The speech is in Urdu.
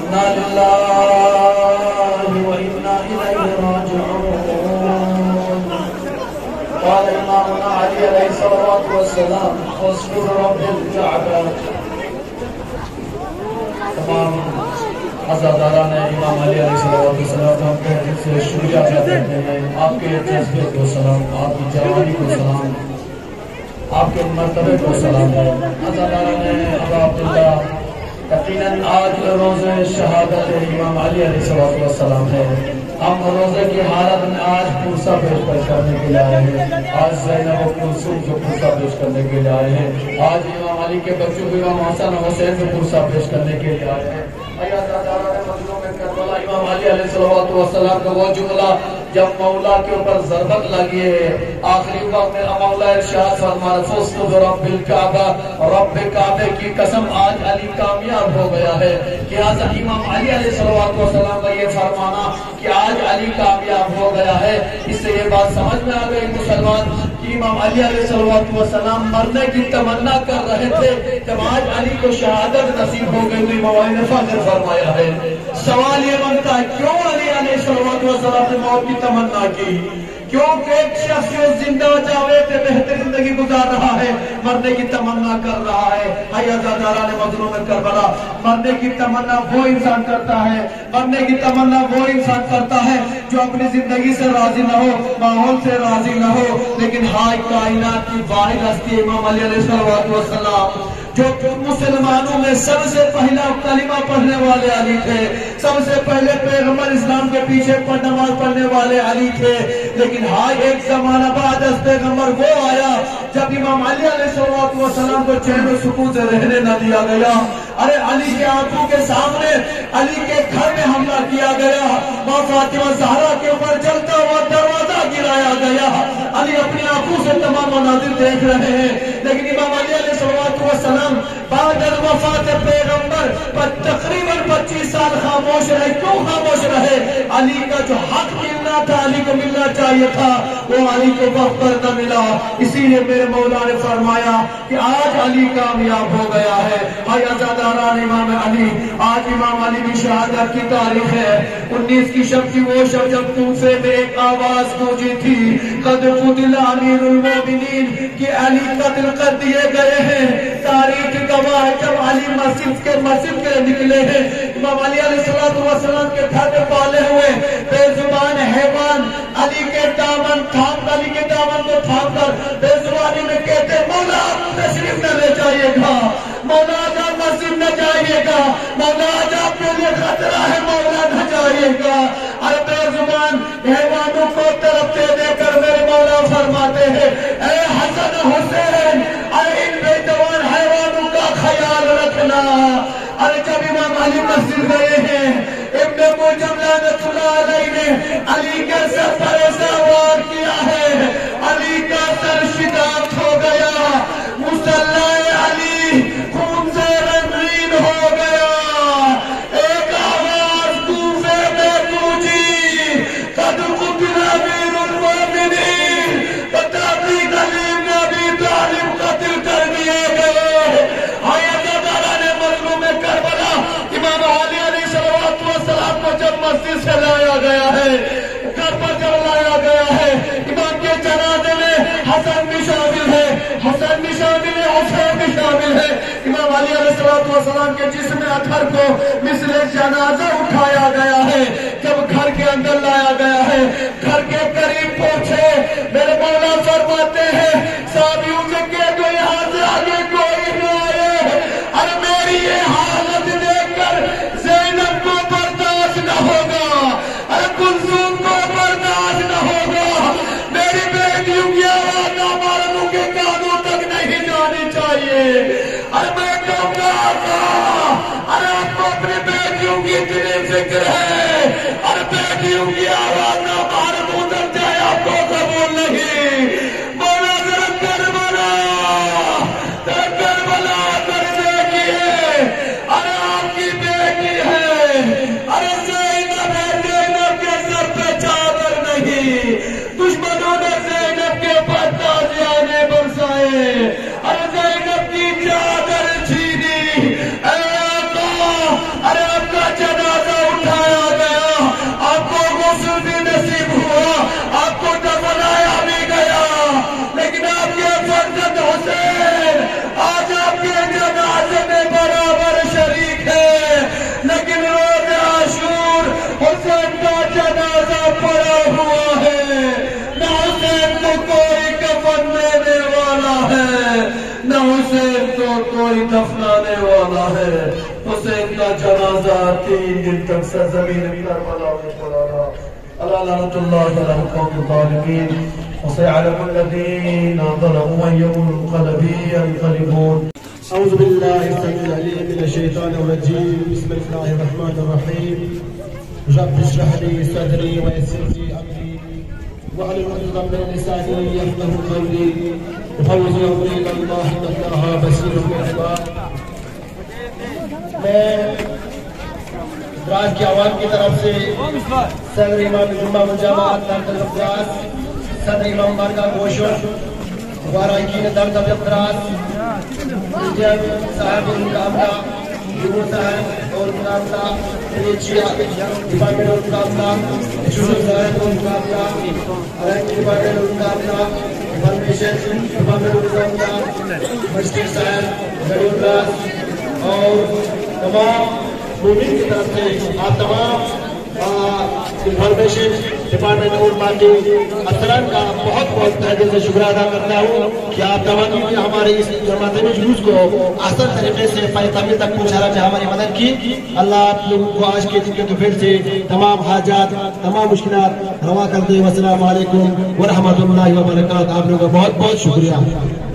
انا للہ وانا الیہ راجعون قال امامنا علی علیہ الصلوۃ والسلام اصبر رب الکعبہ تمام عزاداران امام علی علیہ السلام کے دل سے شکریہ ادا کرتے ہیں آپ کے جذبے کو سلام آپ کی جوانی کو سلام آپ کے مرتبے کو سلام ہے عزاداران ابا عبداللہ یقیناً آج روز شہادت امام علی علیہ السلام ہے ہم روزے کی حالت میں آج پرسہ پیش کرنے کے لیے آئے ہیں آج زینب و کلثوم جو پرسہ پیش کرنے کے لیے آئے ہیں آج امام علی کے بچوں کو امام حسن و حسین جو پرسہ پیش کرنے کے لیے آئے ہیں امام علی علیہ السلام کا وہ جملہ جب مولا کے اوپر ضربت لگی ہے آخری وقت میں مولا ارشاد فرمایا فزت برب الکعبہ رب کعبے کی قسم آج علی کامیاب ہو گیا ہے لہذا امام علی علیہ السلام کا یہ فرمانا کہ آج علی کامیاب ہو گیا ہے اس سے یہ بات سمجھ میں آ گئی مسلمان کہ امام علی علیہ السلام مرنے کی تمنا کر رہے تھے جب آج علی کو شہادت نصیب ہو گئی تو امام علی نے فخر فرمایا ہے سوال یہ بنتا ہے کیوں علی علیہ السلام نے موت کی تمنا کی کیونکہ ایک شخص جو زندہ جاوید بہتر زندگی گزار رہا ہے مرنے کی تمنا کر رہا ہے عزاداران مظلوم کربلا مرنے کی تمنا وہ انسان کرتا ہے مرنے کی تمنا وہ انسان کرتا ہے جو اپنی زندگی سے راضی نہ ہو ماحول سے راضی نہ ہو لیکن ہائے کائنات کی واحد ہستی امام علی علیہ السلام جو مسلمانوں میں سب سے پہلا کلمہ پڑھنے والے علی تھے سب سے پہلے پیغمبر اسلام کے پیچھے نماز پڑھنے والے علی تھے لیکن ہاں ایک زمانہ بعد از پیغمبر وہ آیا جب امام علی علیہ السلام کو چین و سکون سے رہنے نہ دیا گیا ارے علی کے آنکھوں کے سامنے علی کے گھر میں حملہ کیا گیا ماں فاطمہ زہرا کے اوپر جلتا ہوا دروازہ گرایا گیا علی اپنی آنکھوں سے تمام مناظر دیکھ رہے ہیں لیکن امام علی علیہ السلام بعد از وفات پیغمبر پر تقریباً 25 سال خاموش رہے کیوں خاموش رہے علی کا جو حق ملنا تھا علی کو ملنا چاہیے تھا وہ علی کو وقت پر نہ ملا اسی لیے میرے مولا نے فرمایا کہ آج علی کامیاب ہو گیا ہے عزاداران امام علی آج امام علی کی شہادت کی تاریخ ہے 19 کی شب کی وہ شب جب کوفے میں ایک آواز گونجی تھی قد قتل امیر المومنین کہ علی قتل کر دیے گئے ہیں تاریخ گواہ ہے جب علی مسجد کے نکلے ہیں امام علی علیہ السلام کے گھر میں پالے ہوئے بے زبان حیوان علی کے دامن کو تھام کر بے زبانی میں کہتے مولا تشریف نہ لے جائیے گا مولا آج مسجد نہ جائیے گا مولا آج آپ کے لیے خطرہ ہے مولا نہ جائیے گا ارے بے زبان حیوانوں کو طرف دے کر میرے مولا فرماتے ہیں اے حسن حسین ارے ان بے جوان حیوانوں کا خیال رکھنا ارے جب امام علی مسجد گئے ہیں ابن ملجم لعنت اللہ علیہ نے علی کے سر پر ایسا وار کیا ہے علی کا سر شکافت ہو گیا مصلی علی خون سے رنگین ہو گیا ایک آواز کوفے میں گونجی قد قتل امیر المومنین بتحقیق علی بن ابی طالب قتل کر دیے گئے کربلا امام علی علیہ السلام کو جب مسجد سے لایا گیا ہے گھر پر جب لایا گیا ہے امام کے جنازے میں حسن بھی شامل ہے حسین بھی شامل ہے امام علی علیہ السلام کے جسم اطہر کو مثل جنازہ اٹھایا گیا ہے جب گھر کے اندر لایا گیا ہے گھر کے قریب پہنچے میرے مولا فرماتے ہیں صحابیوں سے کہہ دو یہاں سے آگے کوئی نہ آئے ارے میری یہ حالت دیکھ کر زینب کو برداشت نہ ہوگا ارے کلثوم کو برداشت نہ ہوگا میری بیٹیوں کی آواز نامحرموں کے کانوں تک نہیں جانی چاہیے ارے بیٹوں کا آقا ارے آپ کو اپنی بیٹیوں کی اتنی فکر ہے ارے بیٹیوں کی آواز نامحرموں تک جائے آپ کو قبول نہیں مولا ذرا کربلا کر دیکھیے ارے آپ کی بیٹی ہے ارے زینب کے سر پہ چادر نہیں دشمنوں نے زینب کے اوپر تازیانے برسائے ارے زینب کی چادر چھینی اے آقا ارے آپ کا کوئی دفنانے والا ہے حسین کا جنازہ 3 دن تک سرزمین کربلا میں پڑا رہا الا لعنت اللہ علی القوم الظالمین وسيعلم الذين ظلموا أي منقلب ينقلبون. أعوذ بالله السميع العليم من الشيطان الرجيم. بسم الله الرحمن الرحيم. رب اشرح لي صدري ويسر لي أمري واحلل عقدة من لساني يفقهوا قولي. وفوز أمري إلى الله إن الله بصير بالعباد. میں دراز کی عوام کی طرف سے صدر امام جمعہ مجامعات نام دراز صدر امام بارگاہ گوشت وارائکین درد دراز جب صاحب المقابلہ جمہور صاحب اور مقابلہ ریچیا ڈپارٹمنٹ اور مقابلہ شروع صاحب اور مقابلہ ارائک ڈپارٹمنٹ اور مقابلہ انفارمیشن ڈپارٹمنٹ اور مقابلہ مجسٹر صاحب گڑی اندراز اور تمام مومن کی طرف سے آپ تمام انفارمیشن ڈپارٹمنٹ اور پارٹی افسران کا بہت بہت تہہ دل سے شکریہ ادا کرتا ہوں کہ آپ تمام نے ہمارے اس جماعتی جلوس کو آسان طریقے سے پائے تک پہنچانے میں ہماری مدد کی. اللہ آپ لوگوں کو آج کے دن کے توفیق سے تمام حاجات تمام مشکلات روا کر دے. والسلام علیکم ورحمۃ اللہ وبرکاتہ. آپ لوگوں کا بہت بہت شکریہ.